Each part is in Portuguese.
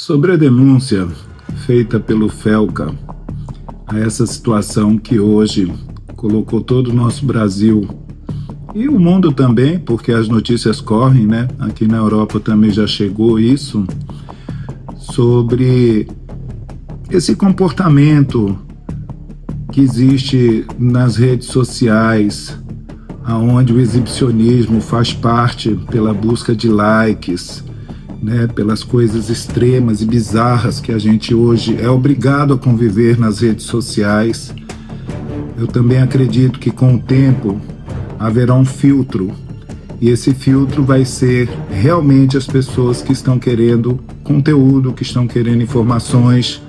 Sobre a denúncia feita pelo Felca a essa situação que hoje colocou todo o nosso Brasil e o mundo também, porque as notícias correm, né? Aqui na Europa também já chegou isso, sobre esse comportamento que existe nas redes sociais, aonde o exibicionismo faz parte pela busca de likes, né, pelas coisas extremas e bizarras que a gente hoje é obrigado a conviver nas redes sociais. Eu também acredito que com o tempo haverá um filtro, e esse filtro vai ser realmente as pessoas que estão querendo conteúdo, que estão querendo informações,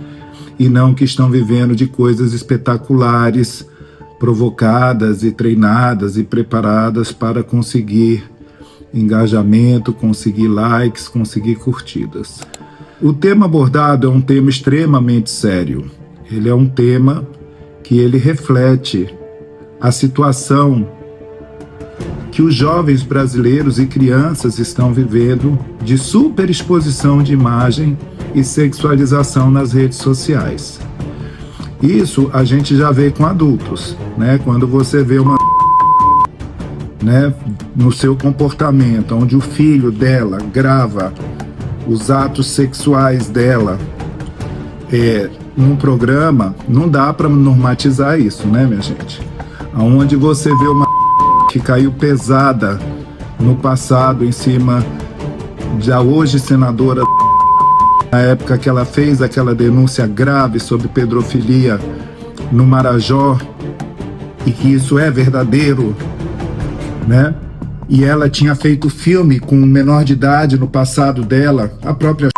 e não que estão vivendo de coisas espetaculares, provocadas e treinadas e preparadas para conseguir engajamento, conseguir likes, conseguir curtidas. O tema abordado é um tema extremamente sério. Ele é um tema que ele reflete a situação que os jovens brasileiros e crianças estão vivendo de superexposição de imagem e sexualização nas redes sociais. Isso a gente já vê com adultos, né? Quando você vê uma né, no seu comportamento, onde o filho dela grava os atos sexuais dela num programa, não dá para normatizar isso, né, minha gente? Onde você vê uma que caiu pesada no passado em cima da hoje senadora, na época que ela fez aquela denúncia grave sobre pedofilia no Marajó, e que isso é verdadeiro, né? E ela tinha feito filme com um menor de idade no passado dela, a própria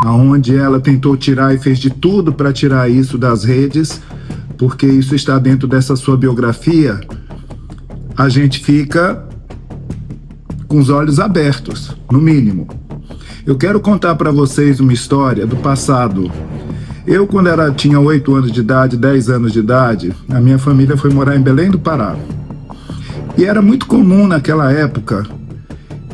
aonde ela tentou tirar e fez de tudo para tirar isso das redes, porque isso está dentro dessa sua biografia. A gente fica com os olhos abertos, no mínimo. Eu quero contar para vocês uma história do passado. Eu, quando tinha 8 anos de idade, 10 anos de idade, a minha família foi morar em Belém do Pará. E era muito comum naquela época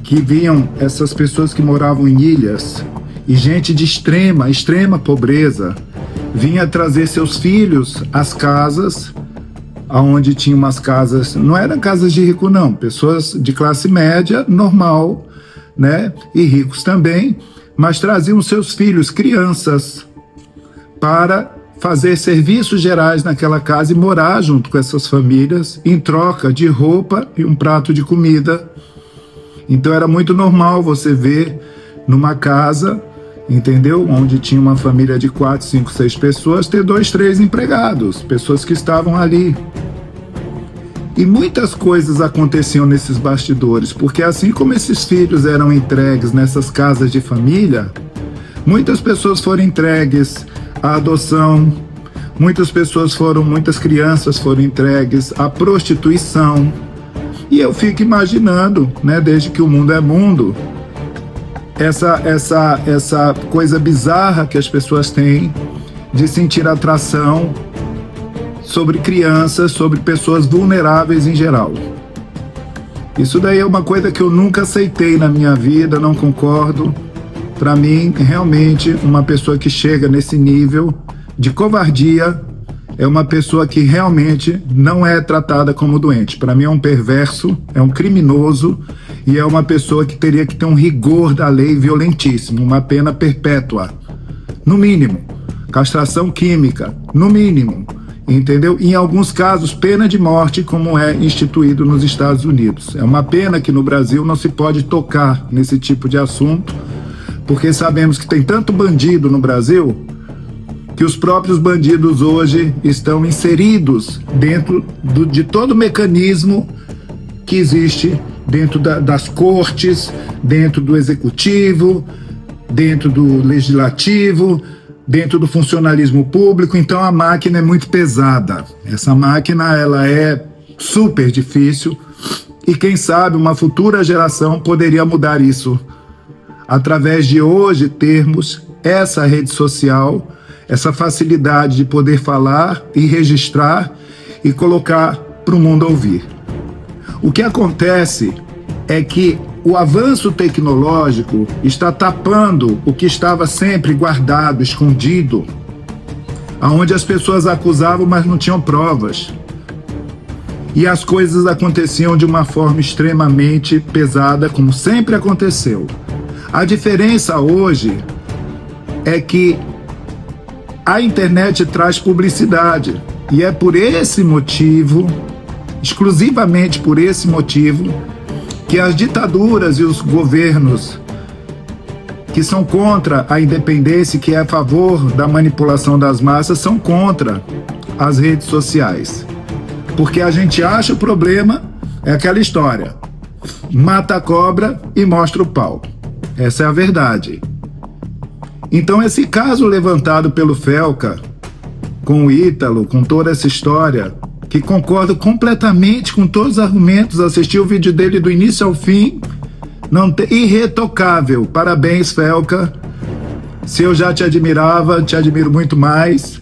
que vinham essas pessoas que moravam em ilhas e gente de extrema pobreza vinha trazer seus filhos às casas, aonde tinha umas casas, não eram casas de rico não, pessoas de classe média, normal, né, e ricos também, mas traziam seus filhos, crianças, para fazer serviços gerais naquela casa e morar junto com essas famílias em troca de roupa e um prato de comida. Então era muito normal você ver numa casa, entendeu? Onde tinha uma família de 4, 5, 6 pessoas, ter 2, 3 empregados, pessoas que estavam ali. E muitas coisas aconteciam nesses bastidores, porque assim como esses filhos eram entregues nessas casas de família, muitas pessoas foram entregues à adoção, muitas crianças foram entregues à prostituição. E eu fico imaginando, né, desde que o mundo é mundo, essa coisa bizarra que as pessoas têm de sentir atração sobre crianças, sobre pessoas vulneráveis em geral. Isso daí é uma coisa que eu nunca aceitei na minha vida, não concordo. Para mim, realmente, uma pessoa que chega nesse nível de covardia é uma pessoa que realmente não é tratada como doente. Para mim é um perverso, é um criminoso e é uma pessoa que teria que ter um rigor da lei violentíssimo, uma pena perpétua, no mínimo. Castração química, no mínimo. Entendeu? Em alguns casos, pena de morte, como é instituído nos Estados Unidos. É uma pena que no Brasil não se pode tocar nesse tipo de assunto, porque sabemos que tem tanto bandido no Brasil que os próprios bandidos hoje estão inseridos dentro de todo o mecanismo que existe dentro das cortes, dentro do executivo, dentro do legislativo, dentro do funcionalismo público. Então a máquina é muito pesada. Essa máquina ela é super difícil e quem sabe uma futura geração poderia mudar isso através de hoje termos essa rede social, essa facilidade de poder falar e registrar e colocar para o mundo ouvir. O que acontece é que o avanço tecnológico está tapando o que estava sempre guardado, escondido, aonde as pessoas acusavam, mas não tinham provas. E as coisas aconteciam de uma forma extremamente pesada, como sempre aconteceu. A diferença hoje é que a internet traz publicidade. E é por esse motivo, exclusivamente por esse motivo, que as ditaduras e os governos que são contra a independência, que é a favor da manipulação das massas, são contra as redes sociais. Porque a gente acha o problema, é aquela história, mata a cobra e mostra o pau. Essa é a verdade. Então esse caso levantado pelo Felca, com o Ítalo, com toda essa história, que concordo completamente com todos os argumentos, assisti o vídeo dele do início ao fim, irretocável. Parabéns, Felca. Se eu já te admirava, te admiro muito mais.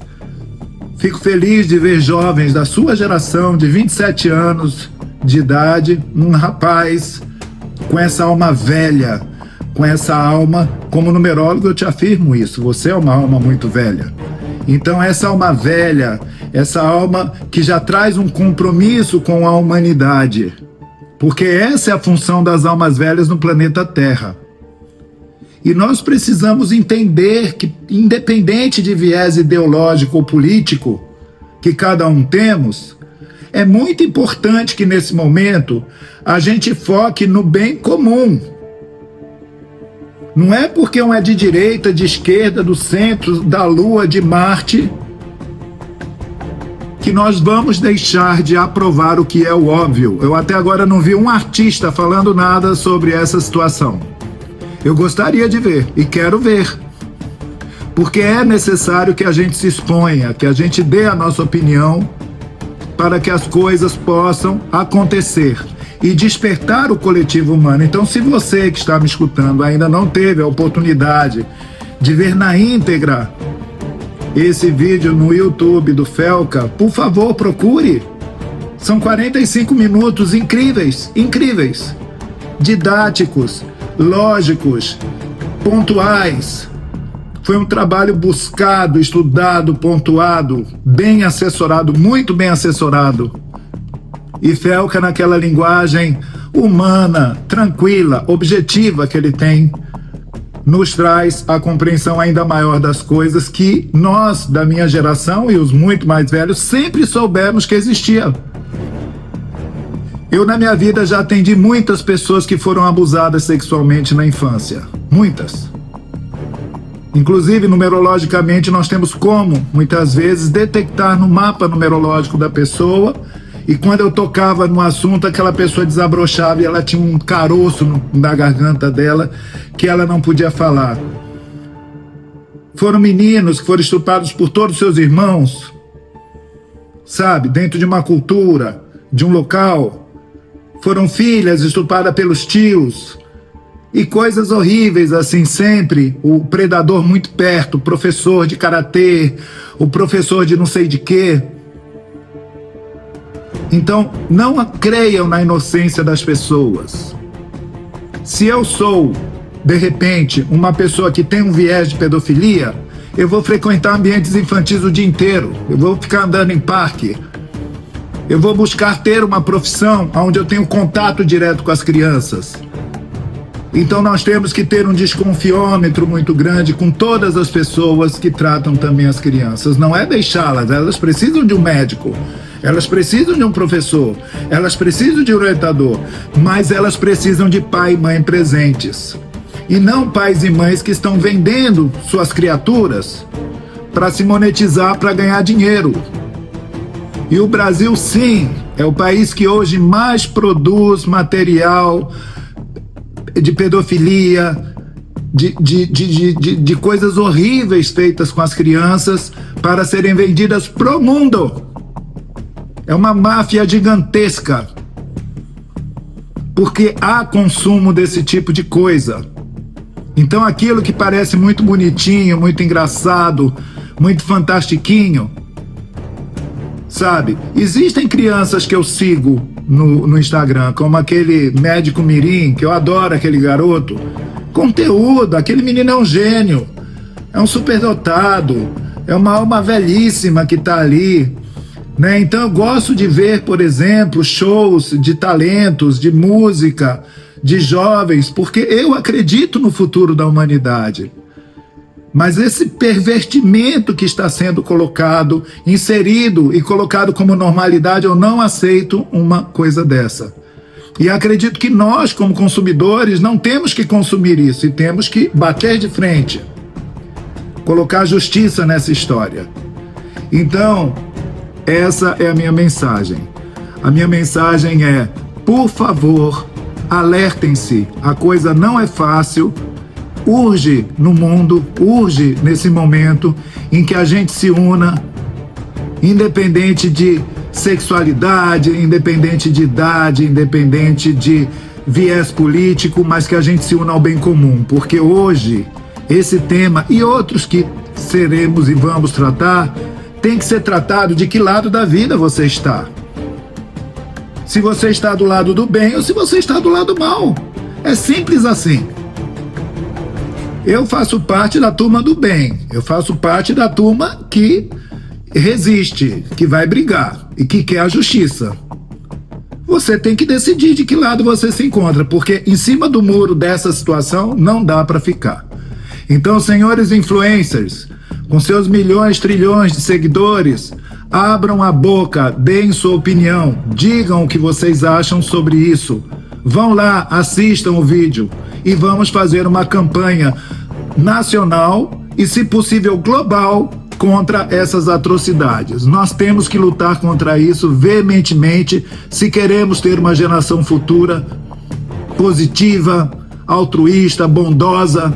Fico feliz de ver jovens da sua geração, de 27 anos de idade, um rapaz com essa alma velha, com essa alma, como numerólogo eu te afirmo isso, você é uma alma muito velha. Então essa alma velha, essa alma que já traz um compromisso com a humanidade, porque essa é a função das almas velhas no planeta Terra. E nós precisamos entender que, independente de viés ideológico ou político que cada um temos, é muito importante que nesse momento a gente foque no bem comum. Não é porque um é de direita, de esquerda, do centro, da Lua, de Marte, que nós vamos deixar de aprovar o que é o óbvio. Eu até agora não vi um artista falando nada sobre essa situação. Eu gostaria de ver e quero ver, porque é necessário que a gente se exponha, que a gente dê a nossa opinião para que as coisas possam acontecer e despertar o coletivo humano. Então, se você que está me escutando ainda não teve a oportunidade de ver na íntegra esse vídeo no YouTube do Felca, por favor, procure. São 45 minutos incríveis, incríveis, didáticos, lógicos, pontuais. Foi um trabalho buscado, estudado, pontuado, bem assessorado, muito bem assessorado. E Felca, naquela linguagem humana, tranquila, objetiva que ele tem, nos traz a compreensão ainda maior das coisas que nós, da minha geração e os muito mais velhos, sempre soubemos que existia. Eu, na minha vida, já atendi muitas pessoas que foram abusadas sexualmente na infância. Muitas. Inclusive, numerologicamente, nós temos como, muitas vezes, detectar no mapa numerológico da pessoa, e quando eu tocava no assunto, aquela pessoa desabrochava e ela tinha um caroço na garganta dela que ela não podia falar. Foram meninos que foram estuprados por todos os seus irmãos, sabe, dentro de uma cultura, de um local. Foram filhas estupradas pelos tios. E coisas horríveis assim, sempre. O predador muito perto, o professor de karatê, o professor de não sei de quê. Então, não creiam na inocência das pessoas. Se eu sou, de repente, uma pessoa que tem um viés de pedofilia, eu vou frequentar ambientes infantis o dia inteiro. Eu vou ficar andando em parque. Eu vou buscar ter uma profissão onde eu tenho contato direto com as crianças. Então nós temos que ter um desconfiômetro muito grande com todas as pessoas que tratam também as crianças. Não é deixá-las, elas precisam de um médico, elas precisam de um professor, elas precisam de um orientador, mas elas precisam de pai e mãe presentes. E não pais e mães que estão vendendo suas criaturas para se monetizar, para ganhar dinheiro. E o Brasil, sim, é o país que hoje mais produz material de pedofilia, de coisas horríveis feitas com as crianças para serem vendidas pro mundo. É uma máfia gigantesca, porque há consumo desse tipo de coisa. Então aquilo que parece muito bonitinho, muito engraçado, muito fantastiquinho, sabe? Existem crianças que eu sigo no Instagram, como aquele médico mirim, que eu adoro aquele garoto. Conteúdo, aquele menino é um gênio, é um superdotado, é uma alma velhíssima que está ali, né? Então eu gosto de ver, por exemplo, shows de talentos, de música, de jovens, porque eu acredito no futuro da humanidade. Mas esse pervertimento que está sendo colocado, inserido e colocado como normalidade, eu não aceito uma coisa dessa. E acredito que nós, como consumidores, não temos que consumir isso e temos que bater de frente, colocar justiça nessa história. Então, essa é a minha mensagem. A minha mensagem é, por favor, alertem-se, a coisa não é fácil. Urge no mundo, urge nesse momento em que a gente se una, independente de sexualidade, independente de idade, independente de viés político, mas que a gente se una ao bem comum, porque hoje esse tema e outros que seremos e vamos tratar, tem que ser tratado de que lado da vida você está. Se você está do lado do bem ou se você está do lado do mal. É simples assim. Eu faço parte da turma do bem, eu faço parte da turma que resiste, que vai brigar e que quer a justiça. Você tem que decidir de que lado você se encontra, porque em cima do muro dessa situação não dá para ficar. Então, senhores influencers, com seus milhões, trilhões de seguidores, abram a boca, deem sua opinião, digam o que vocês acham sobre isso. Vão lá, assistam o vídeo e vamos fazer uma campanha nacional e, se possível, global contra essas atrocidades. Nós temos que lutar contra isso veementemente se queremos ter uma geração futura positiva, altruísta, bondosa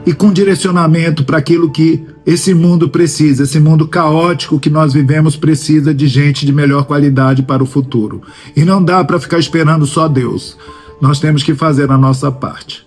e com direcionamento para aquilo que esse mundo precisa, esse mundo caótico que nós vivemos precisa de gente de melhor qualidade para o futuro. E não dá para ficar esperando só Deus. Nós temos que fazer a nossa parte.